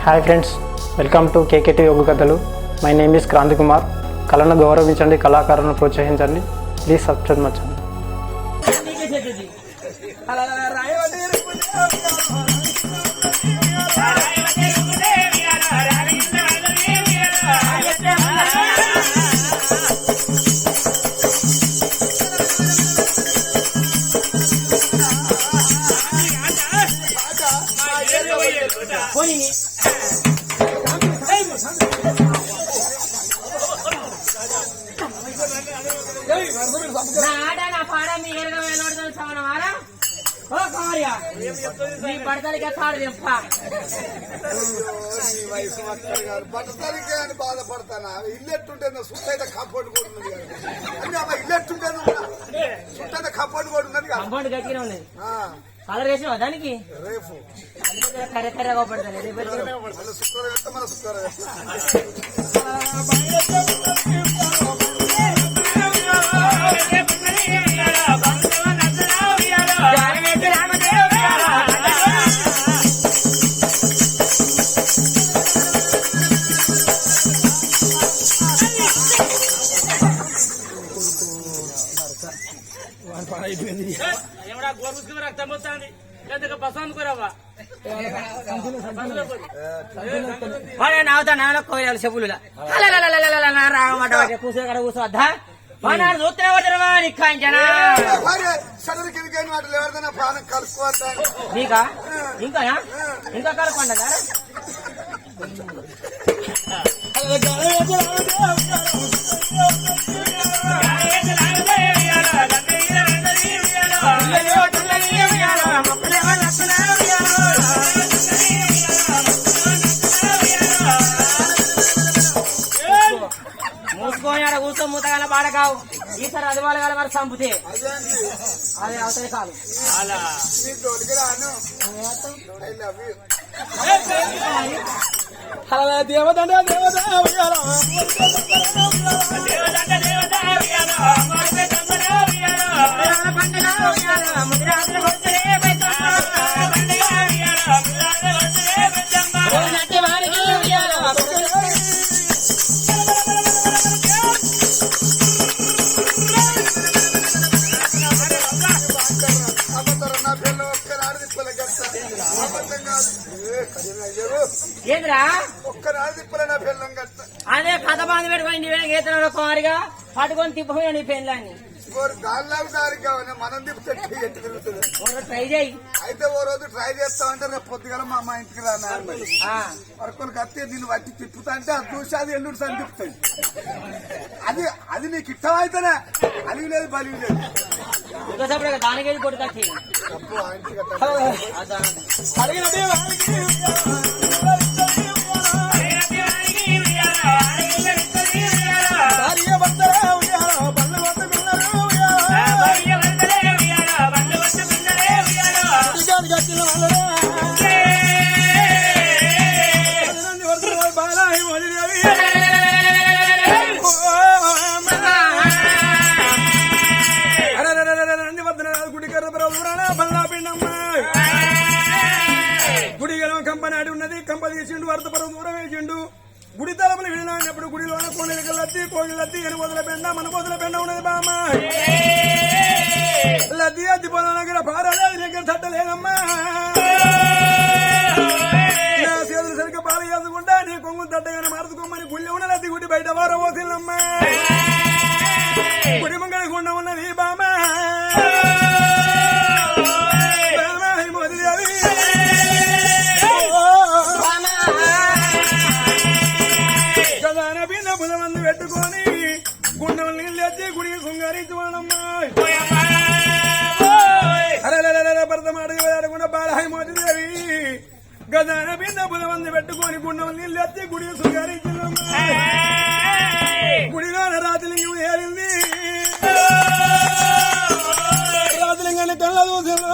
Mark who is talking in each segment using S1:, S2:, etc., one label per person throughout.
S1: Hi friends, welcome to KKT యోగ కథలు. My name is Kranthi Kumar. కళను గౌరవించండి, కళాకారులను ప్రోత్సహించండి. Please subscribe my channel.
S2: బట్టతలికే అని బాధపడతానా? ఇల్లెట్టుంటే సుట్టయితే కంపౌండ్ కూడా ఉన్నది కదా, ఇల్లెట్టుంటే సుట్టయితే కంపౌండ్ కూడా ఉన్నది కదా.
S3: కంపౌండ్ గట్టిగా ఉన్నది. కలర్ వేసినావా దానికి?
S2: రేపు
S3: కర్ర కర్రగా పడుతుంది.
S2: శుక్రవారం వేస్తా, మన శుక్రవారం
S3: కోయాలి చెప్పులు రావమాట కూర్చో కడ కూర్చోద్దా నాడు చూస్తూనే పడతారమ్మా నిక్కాంచనా నీకా ఇంకా ఇంకా కలపండి మూసుకొని ఆడ కూర్చో మూతగానే పాడకావు. ఈసారి అది వాళ్ళ మరి చంపుతే అదే అవుతాయి కాదు.
S2: దేవదండ
S3: ఏంద్రా
S2: ఒక్కనాడు తిప్పలే నా పిల్లం కట్ట.
S3: అదే కథ బాధ పెట్టుకొని గీతలో కుమారిగా పట్టుకొని తిప్పపోయినా నీ పెళ్ళాన్ని
S2: దానిలాగా దారి కావాలి. మనం తిప్పితే తిరుగుతుంది.
S3: ట్రై చేయి.
S2: అయితే ఓ రోజు ట్రై చేస్తామంటే రేపు పొద్దుగల మా అమ్మ ఇంటికి రా వరకు కత్తి దీన్ని బట్టి తిప్పుతా అంటే అది చూసి అది ఎల్లుడు సని తిప్పుతాయి. అది నీకు ఇష్టం అయితేనే అలివి లేదు బలివి లేదు.
S3: ఇంకోసేపు దానికి వెళ్ళి కొట్టు కట్టి
S2: కంపనాడి ఉన్నది. కంప తీసిండు, వరదపరం దూరం వేసిండు. గుడి తలపులు విడినప్పుడు గుడిలోన కోళ్ళకి కోడి లద్ది అని వదిల పెండ మన వదిల పెండ ఉన్నది. బామ్మ లద్ది అద్ది పొల దగ్గర పారాలేదు, దగ్గర తట్టలేదమ్మా. నా చేతులు సరిగ్గా పాలు చేసుకుంటా నీ కొంగు తట్టగానే మార్చుకోమని గుళ్ళి ఉన్న లద్ది గుడి బయట వార పోసిందమ్మా. గుడి ముంగడి గుండ ఉన్నది బామ్మ. బుధమంది పెట్టుకొని గుండెలు నీళ్ళు ఎత్తి గుడికి శృంగారించుకోనమ్మా. భరతమాటగా వేడకుండా బాలహాయి మోతిదేవి గదాన బింద బుధమంది పెట్టుకొని గుండెలు నీళ్ళు ఎత్తి గుడికి శృంగారించుకోనమ్మా. గుడిలో రాజలింగం ఏరింది. రాజలింగాన్ని కళ్ళ చూసాను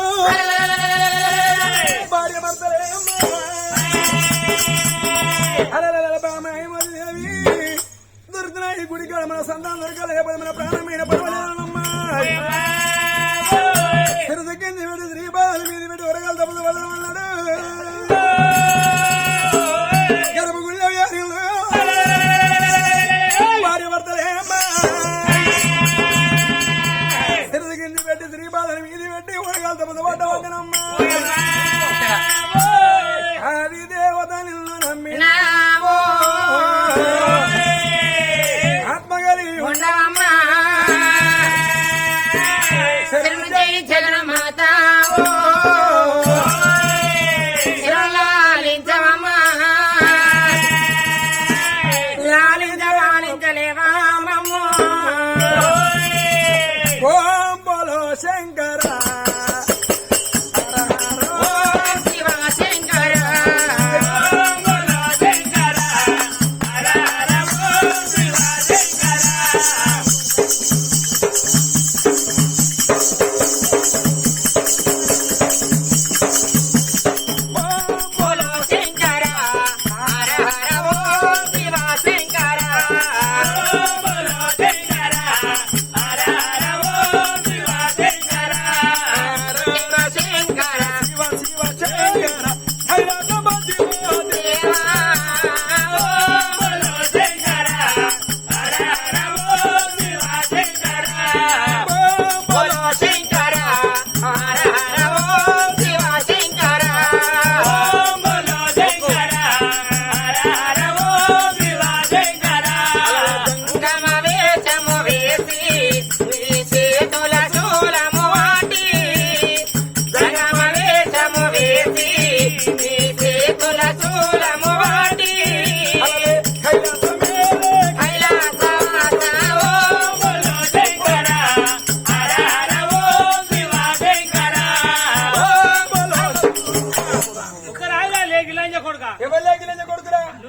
S2: భార్య భర్తలే గుడికాడ మన సంతానం దొరకాలి. మన ప్రాణమైన పర్వాలేదమ్మా. తిరుదక్కింది పెట్టి శ్రీపాద మీద పెట్టి వరగాలు తప్పదు వదలమన్నాడు.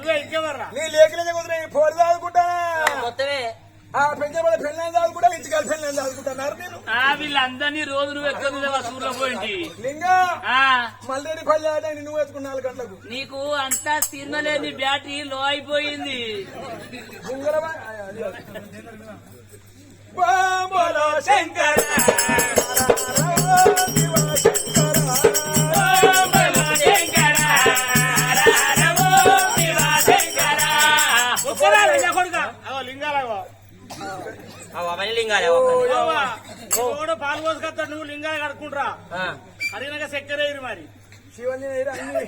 S4: నువ్వే ఇంకెవర్రా
S2: నీ లేఖలే కుదిరే ఫోన్ చదువుకుంటానా
S3: మొత్తమే
S2: ఆ పెంచబడి పెళ్ళని చదువుకుంటా ఇంటికాలి పెళ్ళని చదువుకుంటున్నారు నేను
S4: వీళ్ళందరినీ రోజు నువ్వు ఎక్కడ సూర్లో పోయింది
S2: లింగా మల్లేడి పల్లె ఆట నువ్వు వేసుకున్న 4 గంటలకు
S4: నీకు అంతా తినలేని బ్యాటరీ లో అయిపోయింది
S2: ఉంగరమా బాంబోలో శంకర
S4: లింగాలు పాలు పోసుకొస్తా నువ్వు లింగాలు కడుకుంటా అడిగినాక చక్కెర వేయరు మరి
S2: శివని అన్ని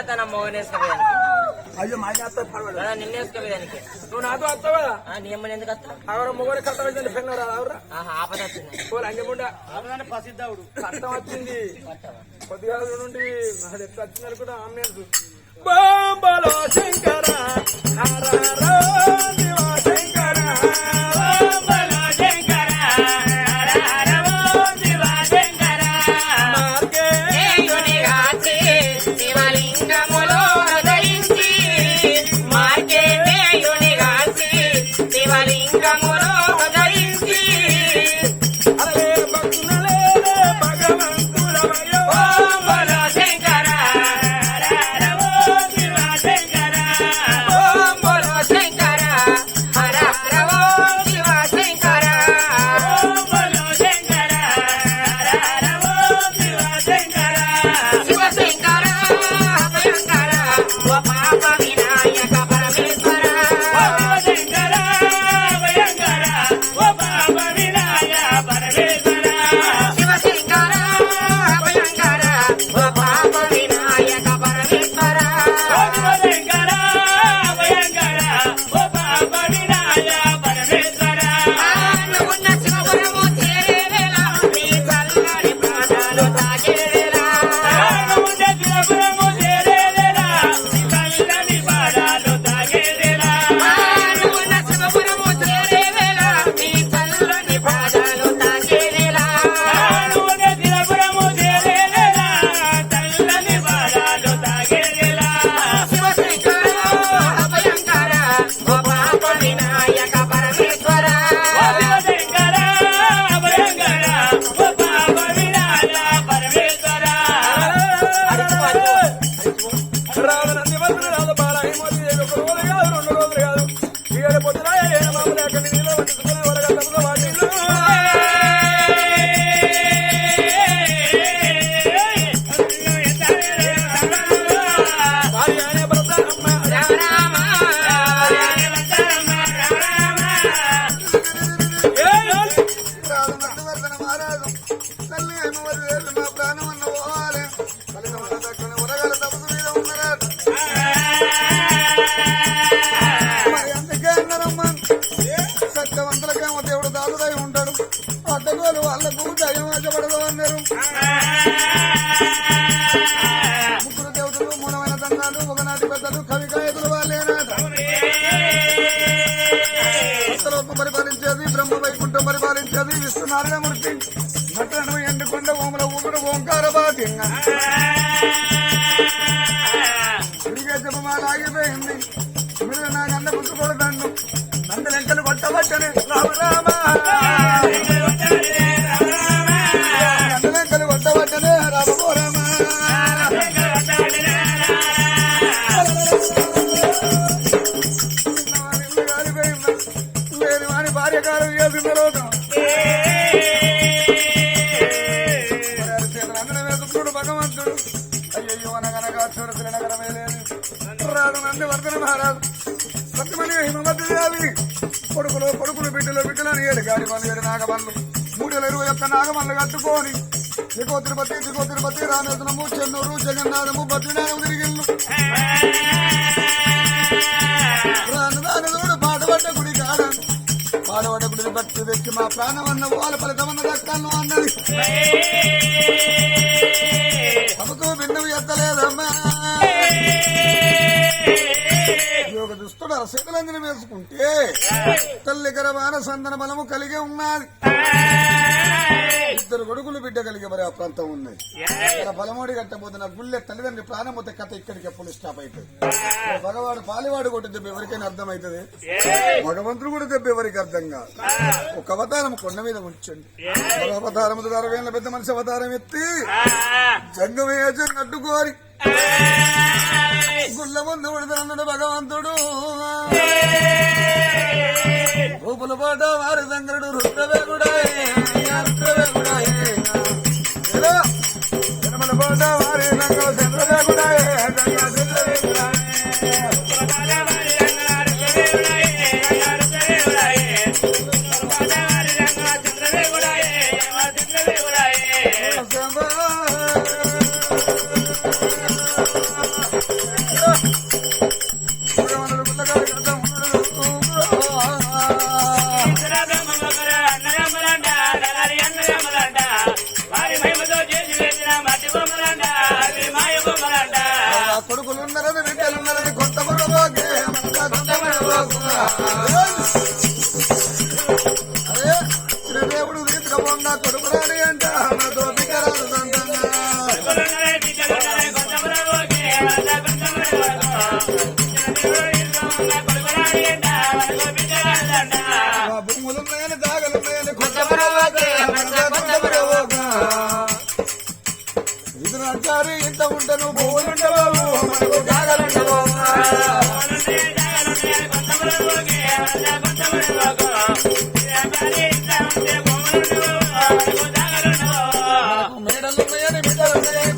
S3: తన మోగనేసుకోవేదానికి
S2: అయ్యో మా పర్వాలేదు
S3: నిన్నేసుకోవేదానికి
S2: నువ్వు నాతో వస్తావు కదా
S3: నీ అమ్మని ఎందుకు వస్తా
S2: ఆవిడ మొగడు కట్ట వచ్చింది పెళ్ళరా ఆవిడ
S3: ఆపద వచ్చింది
S2: అంగముండా
S4: పసిద్దావుడు
S2: కట్టం వచ్చింది కొద్దిగా నుండి అది ఎట్లా వచ్చింది అనుకుంటా ఆమె బాంబలో శంకర హర హర శివ శంకర
S4: బాంబలో శంకర హర హర శివ శంకర
S3: శివలింగములో ధరించి మార్కేయుని గాసి శివలింగములో ధరించి
S2: అరే భక్తులే భగవంతులమయ్యో
S3: బాంబలో శంకర
S4: హర హర శివ శంకర
S2: పరిపాలించేది విష్ణునారాయణమూర్తి నటన ఎండుకొండ ఓముల ఊపిరి ఓంకార బాధ్యంగా జపమాలాగిపోయింది మీరు నా గండ పుచ్చుకోవద్దండు నంద లెక్కలు కొట్టబట్టని రామ గండ లెక్కలు కొట్టబట్టనే రామ లేని వాని భార్యకారం వేసిన లోకం అందరం వేసుకున్నాడు భగవంతుడు అయ్యో అనగనగా చూరనగరమే లేదు రాడు నంది వర్ధన మహారాజు సత్యమని హిమమద్దేవి కొడుకులు బిడ్డలు అని 7 గాడి పనులు 7 నాగమల్లు 321 నాగమల్లు కట్టుకొని దిగో తిరుపతి రామేశ్వరము చెన్నూరు జగన్నాథము బద్రీనాథము తిరిగిల్లు రానుడు పాటపడ్డ గుడి కాడ పాడబడ్డ గుడిని బట్టి తెచ్చి మా ప్రాణం అన్న వాళ్ళ ఫలితమన్న దక్కాలను అన్నది తమకు భిన్నము ఎత్తలేదమ్మా యోగ దుస్తుడు అరసేతులంజన వేసుకుంటే తల్లి గర్భాన సందన బలము కలిగి ఉన్నది 2 కొడుకులు బిడ్డ కలిగి మరి ఆ ప్రాంతం ఉన్నది బలమోడి కట్టబోతున్న గుళ్ళె తల్లిదండ్రి ప్రాణం పోతే కథ ఇక్కడికి ఎప్పుడు స్టాప్ అవుతుంది భగవాడు పాలివాడు కొట్టి దెబ్బ ఎవరికైనా అర్థమవుతుంది భగవంతుడు కూడా దెబ్బ ఎవరికి అర్థం కాదు ఒక అవతారం కొండ మీద ఉంచండి మరో అవతారం 60 ఏళ్ళ పెద్ద మనిషి అవతారం ఎత్తి జంగమేజన్ అడ్డుకోరి గుళ్ళ ముందు విడుదలన్నాడు భగవంతుడు రూపుల పాట వారి సంగరుడు జనమల పాట వారి సంగరు చంద్రదేవుడాయే కొడుకులున్నారని బిడ్డలున్నారని కొత్త అదే శ్రీదేవుడు తీసుకపోండా కొడుకురాని అంట మనతో బిడ్డరాదు భూములున్నాయని దాగలున్నాయని కొత్త ఇది నచ్చారు ఇంత ఉంటాను భూములుండవు మనకు జాగలుండవు మేడలున్నాయని బిడ్డలున్నాయని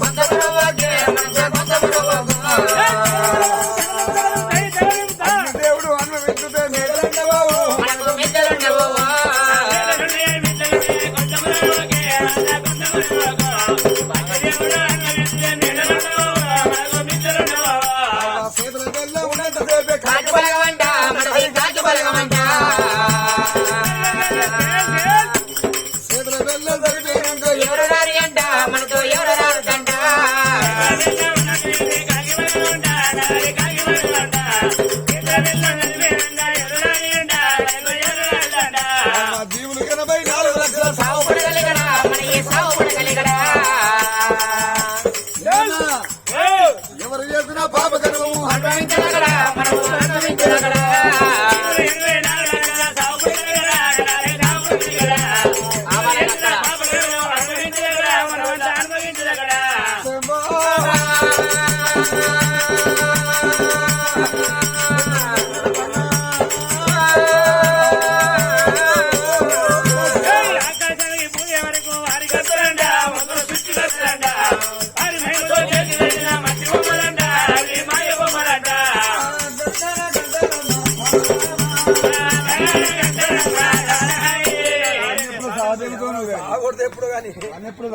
S2: దేవుడు అనుభవించుతే మేడలుండవు జీవులు 84 లక్షల సాగు పడగలిగడా ఎవరు చేసిన పాప గర్వము అనుభవించగలడా ఎప్పుడు కానీ ఎప్పుడు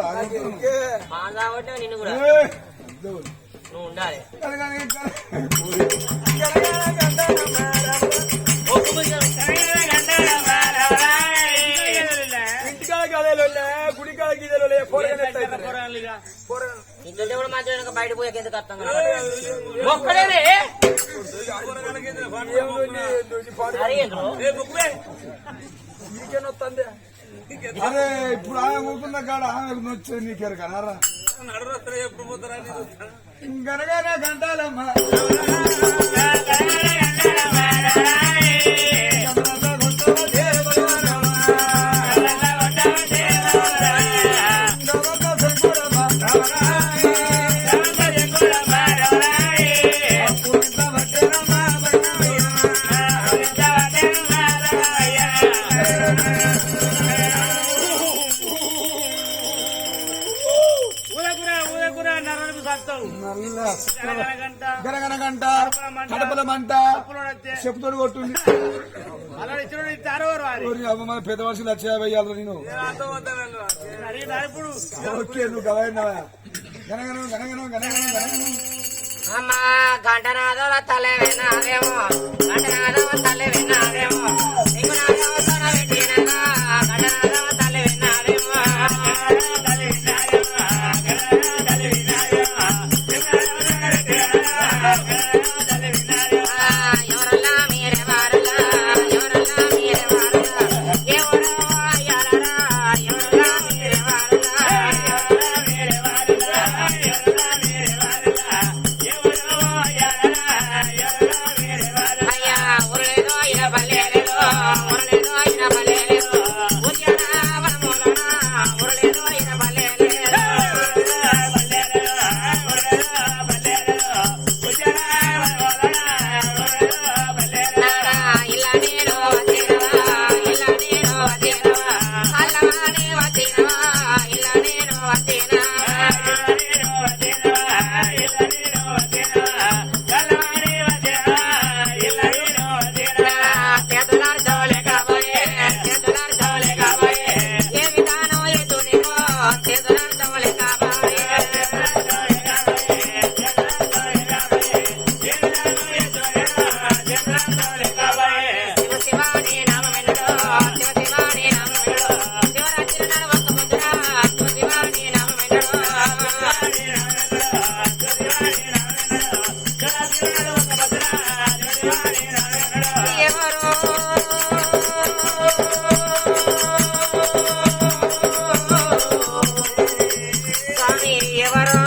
S3: నిన్ను కూడా నువ్వు ఉండాలి
S2: ఇంటికాడ గదేలో గుడికాడ గీదలో
S3: ఇంట్లో కూడా మంచిగా బయట పోయే ఎందుకు అర్థం ఒక్కడేనే
S2: నీకేనొస్తుంది అరే ఇప్పుడు ఆమె పోతున్న కాడ ఆమె నొచ్చేది నీకెరు కనారా గనగన గంటాలమ్మా గనగన గంట కడపల మంట చెప్పుతోడు కొట్టుంది మన పెద్ద మనుషులు వచ్చా వెయ్యాలి నేను ఓకే నువ్వు గవైనావా గనగన గనగన గనగన గనగన
S3: అమ్మా గంటనాథుల తల్లి విన్నావేమో గంటనాథుల తల్లి విన్నావేమో నీకు నా అవసరం పెట్టినగా గంటనాథుల తల్లి విన్నావేమో ఎవరల్లా మీరే వారలా ఎవరల్లా మీరే వారలా ఎవరో అయ్యాలరా ఎవరల్లా మీరే వారలా అయ్యా ఉరలేదో ఇన పల్లెలేదో ఉరలేదో ఇన పల్లెలేదో ఉద్యాన వనమూలన ఉరలేదో ఇన పల్లెలేదో నారా ఇలా నేను వచ్చినవా ఇలా నేను వచ్చినవా అల్లవానే వచ్చినవా ఇలా నేను వచ్చినవా చేతులార్ జోలే కాబోయే చేతులార్ జోలే కాబోయే ఏ విధానం ఎదునిగో చేతులార్ జోలే కాబోయే శివ శివాని నామమెన్నడో శివ శివాని నామమెన్నడో శివరాత్రి నడవక ముద్రా శివ శివాని నామమెన్నడో ఎవరో స్వామి ఎవరో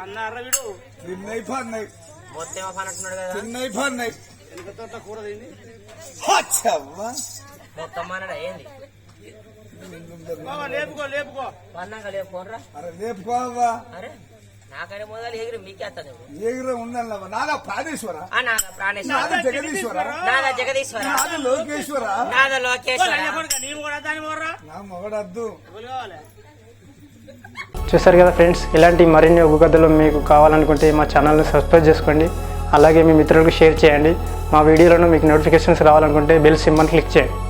S4: అన్నారా వీడు
S2: తిన్నై పన్నాయి
S3: మొత్తం పని అంటున్నాడు కదా
S2: తిన్నై పన్నాయి
S4: వెనకతో కూర తిని
S2: హచ్చవ్వా
S3: మొత్తం మనడా ఏంది
S4: బాబా లేపుకో లేపుకో
S3: పన్నాక లేపు పోనరా
S2: అరే లేపుకోవా
S3: అరే నాకనే మొదలు ఎగిరి మీకేస్తాను
S2: ఎగుర ఉండాలవా నాదా ప్రాణేశ్వర
S3: నాద ప్రాణేశ్వర
S2: నాద జగదీశ్వర
S3: నాద జగదీశ్వర
S2: నాద లోకేశ్వర
S3: నాద లోకేశ్వర
S4: నీవు కూడా దాని పోర్రా
S2: నా మొగడద్దు
S4: ఎవరు కావాలి
S1: చూసారు కదా ఫ్రెండ్స్, ఇలాంటి మరిన్ని ఒగ్గు కథలు మీకు కావాలనుకుంటే మా ఛానల్ని సబ్స్క్రైబ్ చేసుకోండి. అలాగే మీ మిత్రులకు షేర్ చేయండి. మా వీడియోలను మీకు నోటిఫికేషన్స్ రావాలనుకుంటే బెల్ సింబల్ క్లిక్ చేయండి.